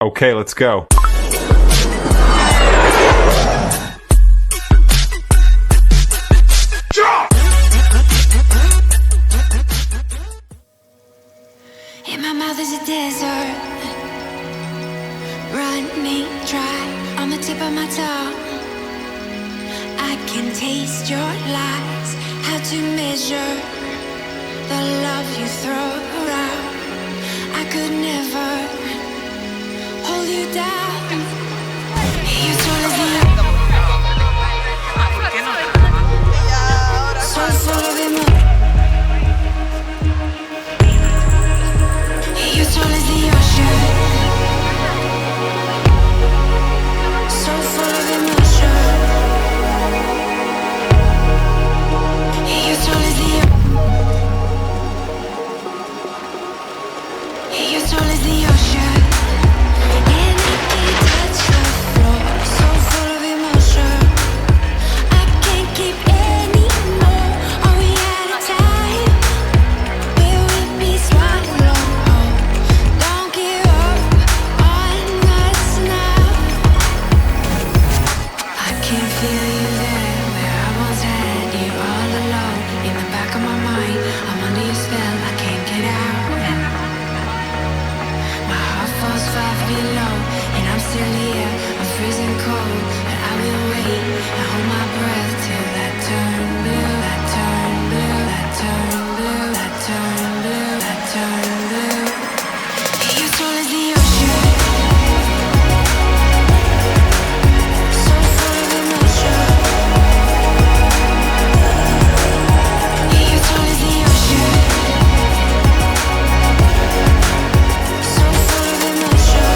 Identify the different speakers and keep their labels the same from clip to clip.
Speaker 1: Okay, let's go.
Speaker 2: In my mouth is a desert, running dry on the tip of my tongue. I can taste your lies, how to measure the love you throw around. I could never hold you down. You're tall as the so full of emotion. You're tall as the ocean, so full of emotion. You're tall as the You're tall as the ocean, and I can't touch the floor. So full of emotion, I can't keep any more. Are we out of time? Will we be swallowed? Don't give up on us now. I can feel you there, where I once had you all alone. In the back of my mind, I'm under your spell, I can't get out. My heart falls 5 feet low, and I'm still here. I'm freezing cold, but I will wait and hold my breath till that turn blue, that turn blue, that turn blue, that turn blue, that turn blue. You're tall as the ocean, so full of emotion. You're tall as the ocean, so full of emotion.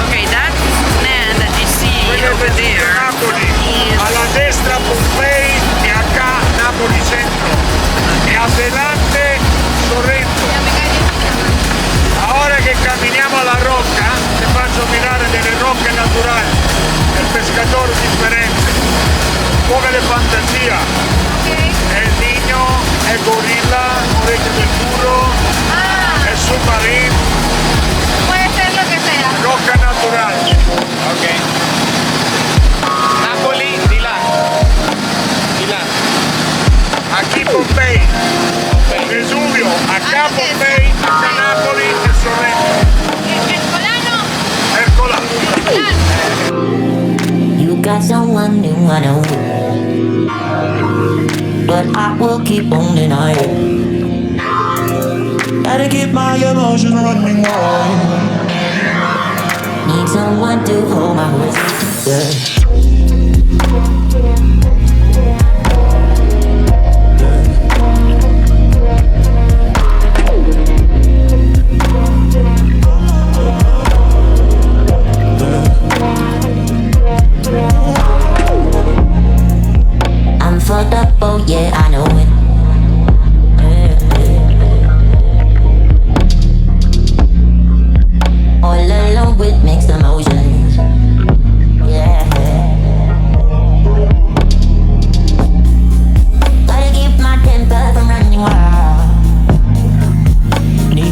Speaker 3: Okay, that man that you see over there is
Speaker 4: A la destra Pompei e acá Napoli centro e adelante Sorrento. Ahora que camminiamo alla rocca te faccio mirare delle rocche naturali del pescatore differente come le fantasia, el niño, el gorilla, orecchio del burro, el submarino,
Speaker 5: Puede ser lo que sea.
Speaker 4: rocca naturale.
Speaker 6: Ok. Napoli, di là. Di là.
Speaker 4: Aquí Pompei, Vesuvio, acá Pompei, acá Napoli e Sorrento.
Speaker 5: El colano.
Speaker 7: You got someone new, I know, but I will keep on denying. Gotta keep my emotions running wild. Need someone to hold my horse together. I'm fucked up, oh yeah, I know it. All alone with mixed emotions. Yeah.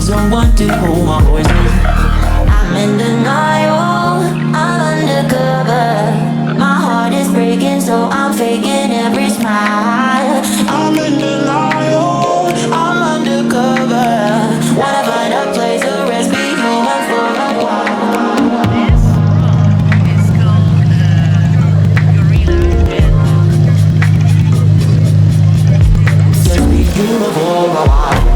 Speaker 7: someone to hold my horses. I'm in denial, I'm undercover. My heart is breaking, so I'm faking every smile. I'm in denial, I'm undercover. Wanna find a place to rest, be human for a while.
Speaker 3: This rock is called Gorilla Red.
Speaker 7: Just be human for a while.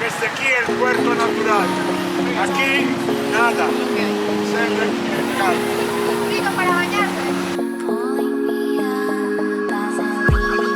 Speaker 4: Este aquí es el puerto natural. Aquí, nada. Sempre calmo.
Speaker 5: Rico para bañarse.
Speaker 2: Pulling me up as I leave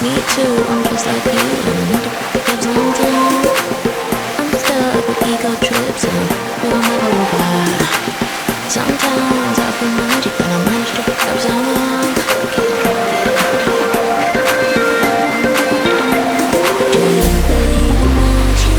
Speaker 2: Me too, I'm just like you. It takes a long time. I'm stuck with ego trips and we'll never go by. Sometimes I feel magic when I manage to pick up someone. Do you believe in magic?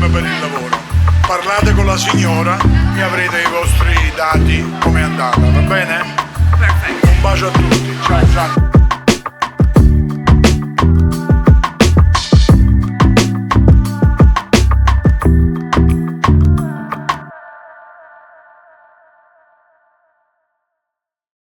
Speaker 4: Per il lavoro. Parlate con la signora e avrete i vostri dati come è andata, va bene?
Speaker 3: Perfetto.
Speaker 4: Un bacio a tutti.